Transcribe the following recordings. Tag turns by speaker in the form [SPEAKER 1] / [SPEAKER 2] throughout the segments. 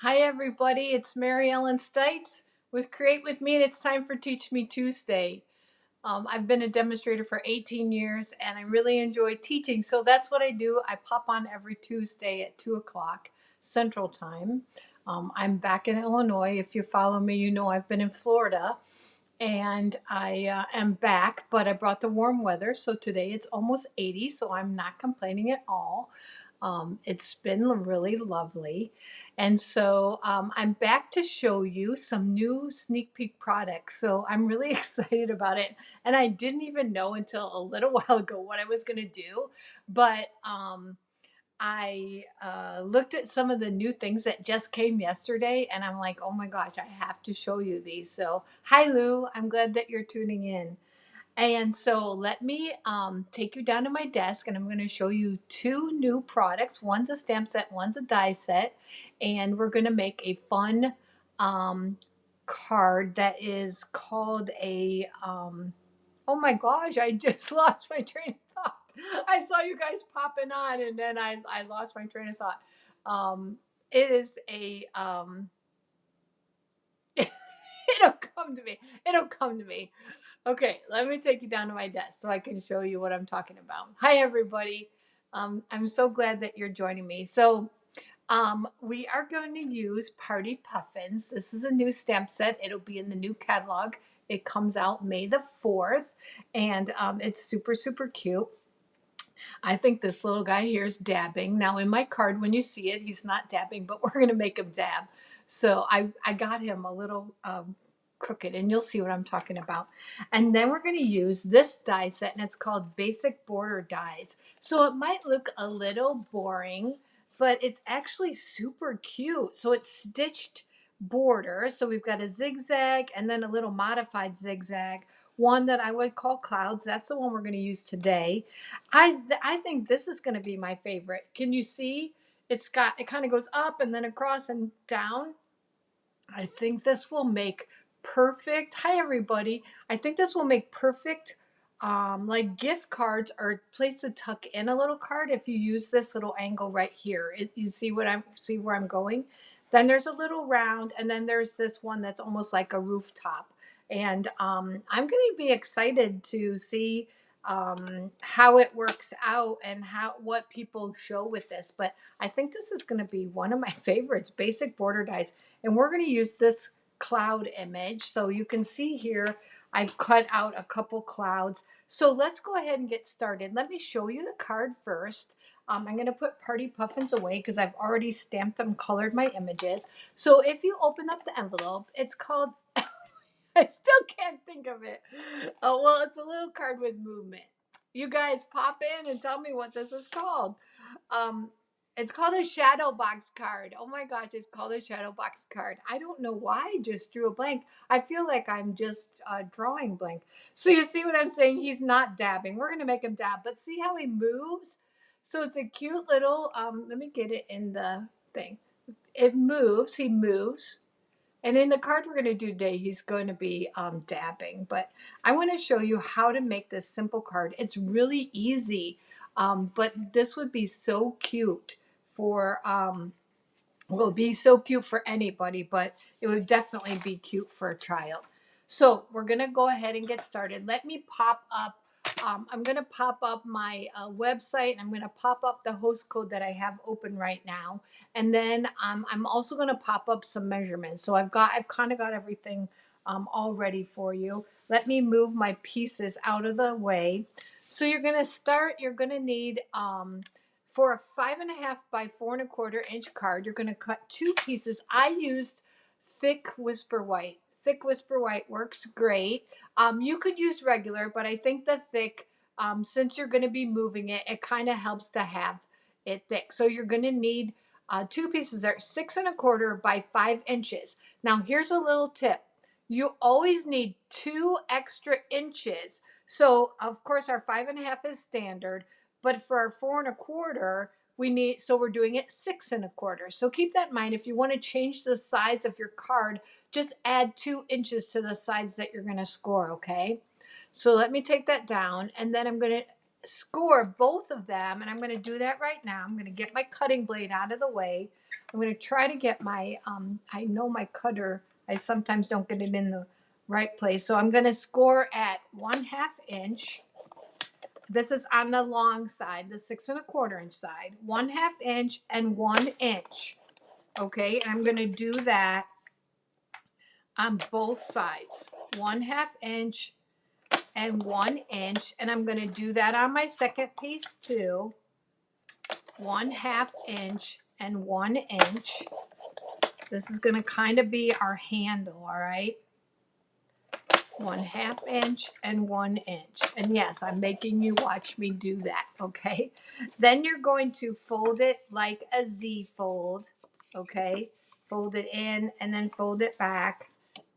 [SPEAKER 1] Hi everybody, it's Mary Ellen Stites with Create With Me, and it's time for Teach Me Tuesday. I've been a demonstrator for 18 years and I really enjoy teaching, so that's what I do. I pop on every Tuesday at 2 o'clock Central Time. I'm back in Illinois. If you follow me, you know I've been in Florida and I am back, but I brought the warm weather, so today it's almost 80, so I'm not complaining at all. It's been really lovely. And so I'm back to show you some new sneak peek products. So I'm really excited about it. And I didn't even know until a little while ago what I was going to do. But I looked at some of the new things that just came yesterday. And I'm like, oh my gosh, I have to show you these. So hi, Lou. I'm glad that you're tuning in. And so let me take you down to my desk and I'm going to show you two new products. One's a stamp set, one's a die set. And we're going to make a fun card that is called a, oh my gosh, I just lost my train of thought. I saw you guys popping on and then I lost my train of thought. It is a, it'll come to me. It'll come to me. Okay, let me take you down to my desk so I can show you what I'm talking about. Hi, everybody. I'm so glad that you're joining me. So we are going to use Party Puffins. This is a new stamp set. It'll be in the new catalog. It comes out May the 4th, and it's super, super cute. I think this little guy here is dabbing. Now, in my card, when you see it, he's not dabbing, but we're going to make him dab. So I got him a little crooked, and you'll see what I'm talking about. And then we're going to use this die set, and it's called Basic Border Dies. So it might look a little boring, but it's actually super cute. So it's stitched border. So we've got a zigzag and then a little modified zigzag. One that I would call clouds. That's the one we're going to use today. I think this is going to be my favorite. Can you see? It kind of goes up and then across and down. I think this will make perfect. Hi everybody. I think this will make perfect like gift cards or place to tuck in a little card if you use this little angle right here. You see where I'm going? Then there's a little round and then there's this one that's almost like a rooftop. And I'm going to be excited to see how it works out and what people show with this. But I think this is going to be one of my favorites, Basic Border Dies. And we're going to use this cloud image. So you can see here, I've cut out a couple clouds. So let's go ahead and get started. Let me show you the card first. I'm going to put Party Puffins away because I've already stamped them, colored my images. So if you open up the envelope, it's called, I still can't think of it. Oh, well, it's a little card with movement. You guys pop in and tell me what this is called. Um, it's called a shadowbox card. Oh my gosh, it's called a shadowbox card. I don't know why I just drew a blank. I feel like I'm just drawing blank. So you see what I'm saying? He's not dabbing. We're going to make him dab, but see how he moves? So it's a cute little, let me get it in the thing. It moves. He moves. And in the card we're going to do today, he's going to be dabbing. But I want to show you how to make this simple card. It's really easy, but this would be so cute for, well, it would be so cute for anybody, but it would definitely be cute for a child. So we're going to go ahead and get started. Let me pop up. I'm going to pop up my website. I'm going to pop up the host code that I have open right now. And then I'm also going to pop up some measurements. So I've kind of got everything all ready for you. Let me move my pieces out of the way. So you're going to need, for a 5.5 by 4 1/4 inch card, you're going to cut two pieces. I used thick Whisper White. Thick Whisper White works great. You could use regular, but I think the thick, since you're going to be moving it, it kind of helps to have it thick. So you're going to need two pieces there, 6 1/4 by 5 inches. Now here's a little tip. You always need 2 extra inches. So of course our 5.5 is standard, but for our 4 1/4, we're doing it 6 1/4. So keep that in mind. If you want to change the size of your card, just add 2 inches to the sides that you're going to score, okay? So let me take that down, and then I'm going to score both of them, and I'm going to do that right now. I'm going to get my cutting blade out of the way. I'm going to try to get my, I know my cutter, I sometimes don't get it in the right place. So I'm going to score at 1/2 inch. This is on the long side, the 6 1/4 inch side, 1/2 inch and 1 inch. Okay, and I'm going to do that on both sides, 1/2 inch and 1 inch. And I'm going to do that on my second piece too, 1/2 inch and 1 inch. This is going to kind of be our handle, all right? 1/2 inch and 1 inch. And yes, I'm making you watch me do that, okay? Then you're going to fold it like a Z fold, okay? Fold it in and then fold it back.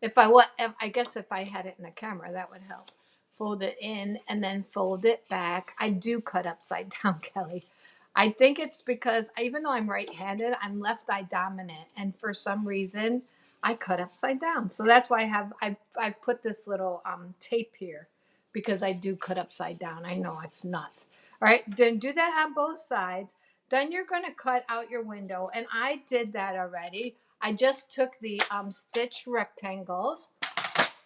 [SPEAKER 1] I guess if I had it in the camera, that would help. Fold it in and then fold it back. I do cut upside down, Kelly. I think it's because even though I'm right-handed, I'm left eye dominant, and for some reason, I cut upside down. So that's why I've put this little tape here, because I do cut upside down. I know it's nuts. All right, then do that on both sides. Then you're going to cut out your window, and I did that already. I just took the stitch rectangles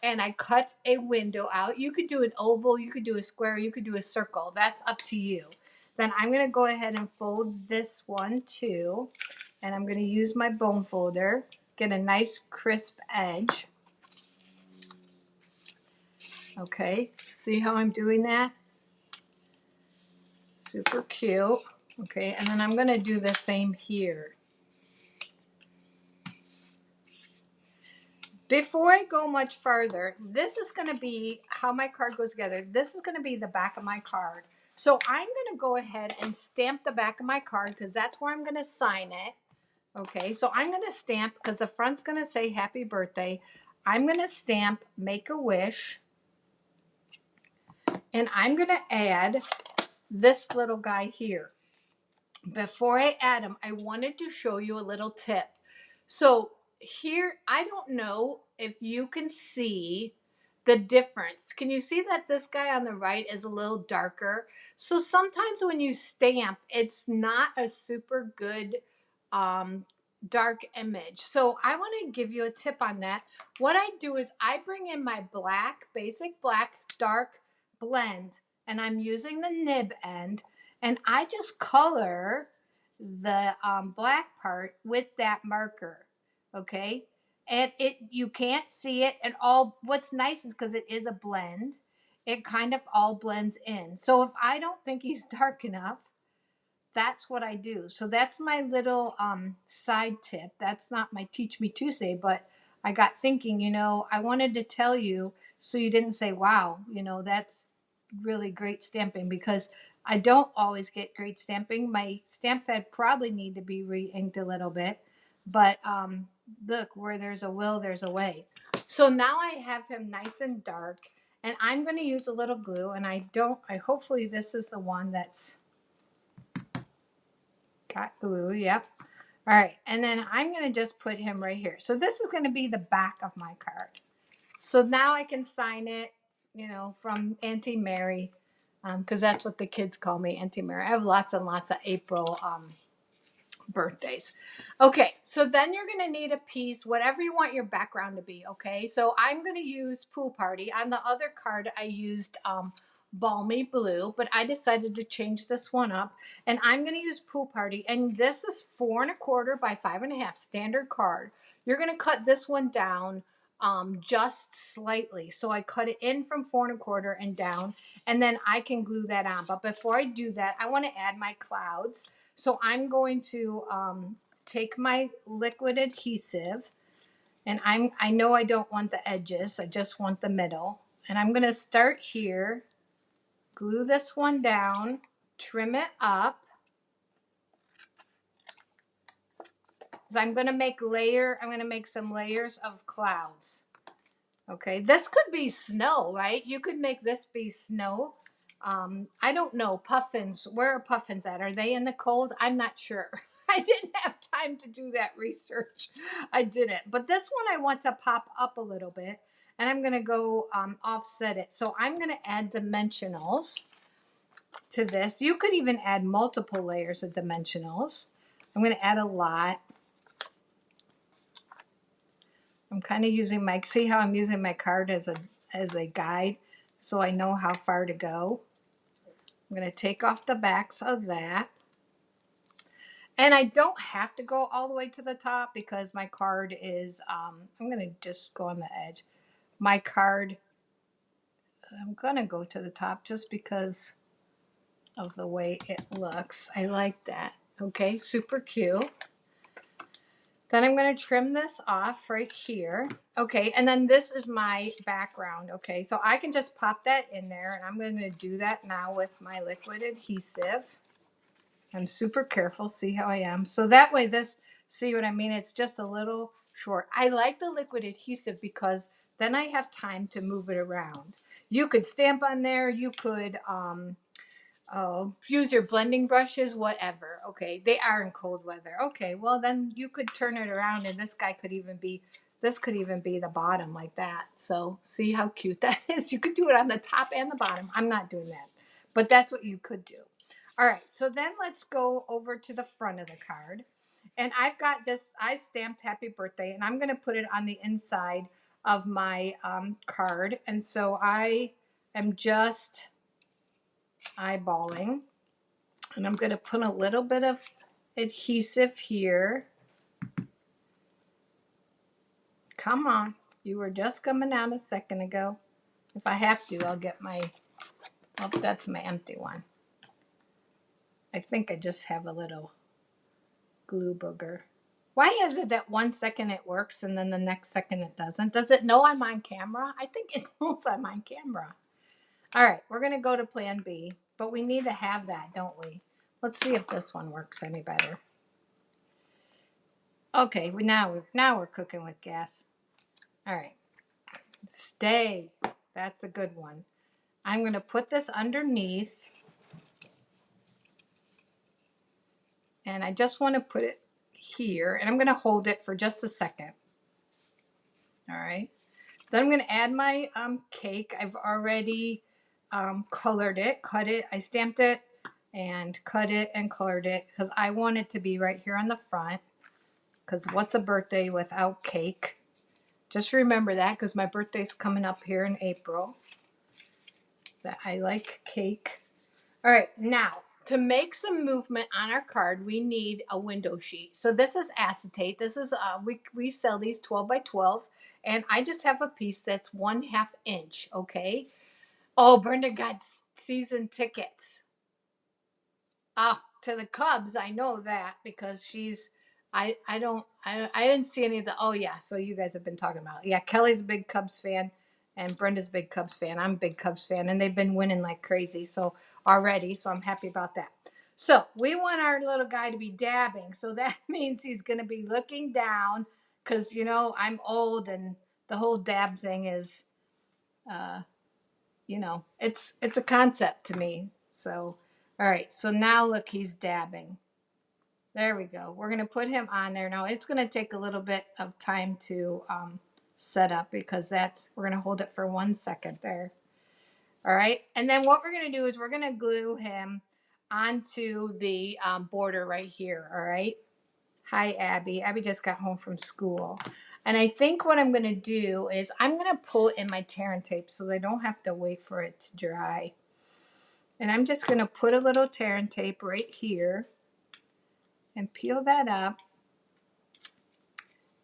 [SPEAKER 1] and I cut a window out. You could do an oval, you could do a square, you could do a circle. That's up to you. Then I'm going to go ahead and fold this one too. And I'm going to use my bone folder, get a nice crisp edge. Okay, see how I'm doing that? Super cute. Okay, and then I'm going to do the same here. Before I go much further, this is going to be how my card goes together. This is going to be the back of my card. So I'm going to go ahead and stamp the back of my card because that's where I'm going to sign it. Okay, so I'm going to stamp because the front's going to say happy birthday. I'm going to stamp make a wish. And I'm going to add this little guy here. Before I add him, I wanted to show you a little tip. So here, I don't know if you can see the difference. Can you see that this guy on the right is a little darker? So sometimes when you stamp, it's not a super good dark image. So I want to give you a tip on that. What I do is I bring in my black, basic black, dark blend, and I'm using the nib end, and I just color the black part with that marker, okay? And you can't see it at all. What's nice is because it is a blend, it kind of all blends in. So if I don't think he's dark enough, that's what I do. So that's my little side tip. That's not my Teach Me Tuesday, but I got thinking, I wanted to tell you so you didn't say, wow, that's really great stamping, because I don't always get great stamping. My stamp pad probably need to be re-inked a little bit, but look, where there's a will, there's a way. So now I have him nice and dark, and I'm going to use a little glue, and hopefully this is the one that's got glue, yep. All right, and then I'm going to just put him right here. So this is going to be the back of my card. So now I can sign it, from Auntie Mary, because that's what the kids call me, Auntie Mary. I have lots and lots of April birthdays. Okay, so then you're going to need a piece, whatever you want your background to be, okay? So I'm going to use Pool Party. On the other card, I used Balmy Blue, but I decided to change this one up, and I'm going to use Pool Party, and this is 4 1/4 by 5 1/2 standard card. You're going to cut this one down just slightly. So I cut it in from 4 1/4 and down, and then I can glue that on. But before I do that, I want to add my clouds. So I'm going to take my liquid adhesive, and I know I don't want the edges, I just want the middle. And I'm going to start here, glue this one down, trim it up. So I'm going to make some layers of clouds. Okay, this could be snow, right? You could make this be snow. I don't know, puffins. Where are puffins at? Are they in the cold? I'm not sure. I didn't have time to do that research. I didn't. But this one I want to pop up a little bit, and I'm going to go offset it. So I'm going to add dimensionals. to this. You could even add multiple layers of dimensionals. I'm going to add a lot. I'm kind of using my, see how I'm using my card as a guide so I know how far to go. I'm going to take off the backs of that. And I don't have to go all the way to the top because my card is, I'm going to just go on the edge. My card, I'm going to go to the top just because of the way it looks. I like that. Okay, super cute. Then I'm going to trim this off right here. Okay, and then this is my background. Okay, so I can just pop that in there, and I'm going to do that now with my liquid adhesive. I'm super careful. See how I am? So that way this, see what I mean? It's just a little short. I like the liquid adhesive because then I have time to move it around. You could stamp on there. You could use your blending brushes, whatever. Okay, they are in cold weather. Okay, well then you could turn it around and this guy could even be, this could even be the bottom like that. So see how cute that is? You could do it on the top and the bottom. I'm not doing that, but that's what you could do. All right, so then let's go over to the front of the card. And I've got this, I stamped happy birthday, and I'm going to put it on the inside of my card. And so I am just eyeballing. And I'm going to put a little bit of adhesive here. Come on. You were just coming out a second ago. If I have to, I'll get my, oh, that's my empty one. I think I just have a little glue booger. Why is it that 1 second it works and then the next second it doesn't? Does it know I'm on camera? I think it knows I'm on camera. All right, we're going to go to plan B, but we need to have that, don't we? Let's see if this one works any better. Okay, now we're cooking with gas. All right, stay. That's a good one. I'm going to put this underneath, and I just want to put it here, and I'm going to hold it for just a second. All right. Then I'm going to add my cake. I've already colored it, cut it. I stamped it and cut it and colored it because I want it to be right here on the front. Because what's a birthday without cake? Just remember that because my birthday's coming up here in April. That I like cake. All right, now to make some movement on our card, we need a window sheet. So this is acetate. This is we sell these 12 by 12, and I just have a piece that's 1/2 inch. Okay. Oh, Brenda got season tickets. To the Cubs, I know that because she's. I didn't see any of the. Oh yeah, so you guys have been talking about it. Yeah, Kelly's a big Cubs fan, and Brenda's a big Cubs fan. I'm a big Cubs fan, and they've been winning like crazy. So already, so I'm happy about that. So we want our little guy to be dabbing. So that means he's going to be looking down because you know I'm old, and the whole dab thing is, you know, it's a concept to me. So all right, so now look, he's dabbing. There we go. We're going to put him on there. Now it's going to take a little bit of time to set up because we're going to hold it for 1 second there. All right. And then what we're going to do is we're going to glue him onto the border right here. All right. Hi, Abby. Abby just got home from school. And I think what I'm going to do is I'm going to pull it in my tear and tape so they don't have to wait for it to dry. And I'm just going to put a little tear and tape right here. And peel that up.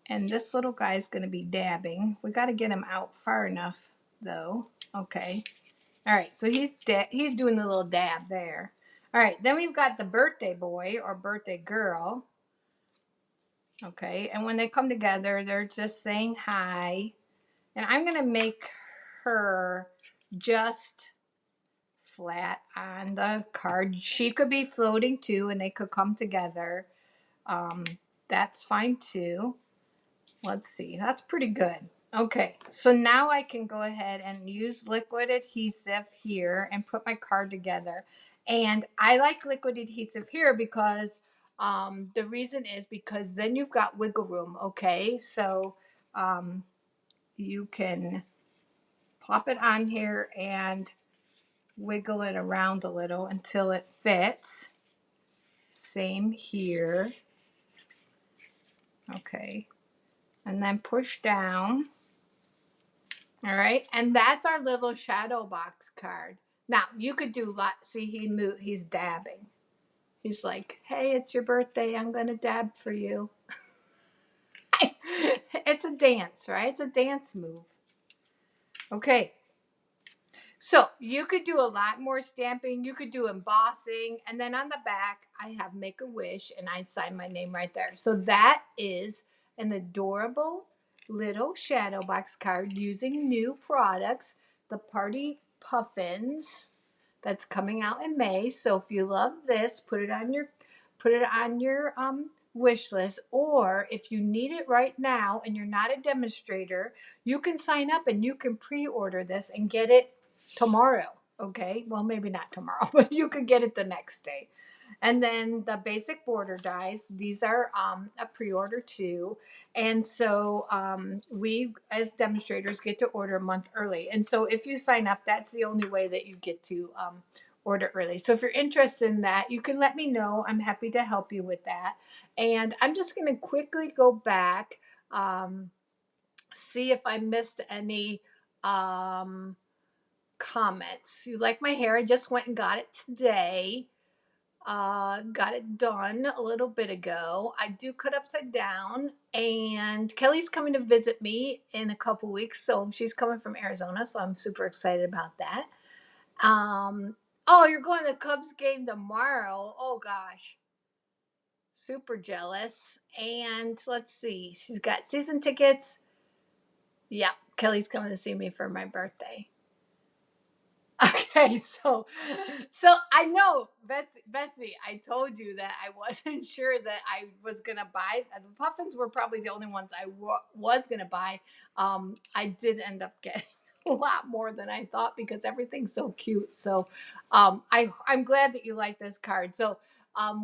[SPEAKER 1] And this little guy is going to be dabbing. We got to get him out far enough, though. Okay. All right. So he's doing the little dab there. All right. Then we've got the birthday boy or birthday girl. Okay. And when they come together, they're just saying hi. And I'm going to make her just flat on the card. She could be floating too, and they could come together. That's fine too. Let's see, that's pretty good. Okay, so now I can go ahead and use liquid adhesive here and put my card together. And I like liquid adhesive here because the reason is because then you've got wiggle room, okay? So you can plop it on here and wiggle it around a little until it fits. Same here. Okay. And then push down. All right. And that's our little shadow box card. Now, you could do lots. See, he's dabbing. He's like, hey, it's your birthday. I'm going to dab for you. It's a dance, right? It's a dance move. Okay. So you could do a lot more stamping. You could do embossing. And then on the back, I have Make a Wish and I sign my name right there. So that is an adorable little shadow box card using new products, the Party Puffins, that's coming out in May. So if you love this, put it on your wish list. Or if you need it right now and you're not a demonstrator, you can sign up and you can pre-order this and get it tomorrow. Okay, well, maybe not tomorrow, but you could get it the next day. And then the basic border dies, these are a pre-order too. And so we as demonstrators get to order a month early. And so if you sign up, that's the only way that you get to order early. So if you're interested in that, you can let me know. I'm happy to help you with that. And I'm just going to quickly go back, see if I missed any comments. You like my hair? I just went and got it today. Got it done a little bit ago. I do cut upside down, and Kelly's coming to visit me in a couple weeks. So she's coming from Arizona, so I'm super excited about that. Oh, you're going to the Cubs game tomorrow. Oh gosh. Super jealous. And let's see. She's got season tickets. Yeah, Kelly's coming to see me for my birthday. Okay, so I know, Betsy, I told you that I wasn't sure that I was gonna buy. The puffins were probably the only ones I was gonna buy. I did end up getting a lot more than I thought because everything's so cute. So I'm glad that you like this card. So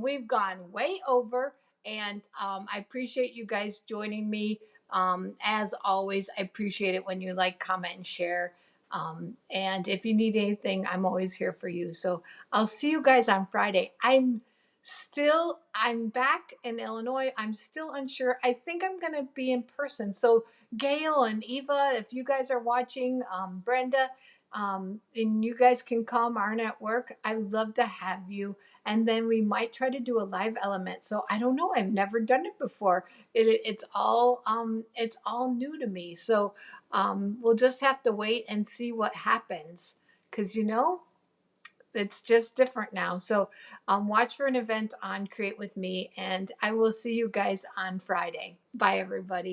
[SPEAKER 1] we've gone way over, and I appreciate you guys joining me. As always, I appreciate it when you like, comment, and share. And if you need anything, I'm always here for you. So I'll see you guys on Friday. I'm back in Illinois. I'm still unsure. I think I'm going to be in person. So Gail and Eva, if you guys are watching, Brenda, and you guys can come, aren't at work, I'd love to have you. And then we might try to do a live element. So I don't know. I've never done it before. It's all new to me. So we'll just have to wait and see what happens, because it's just different now. So watch for an event on Create With Me, and I will see you guys on Friday. Bye, everybody.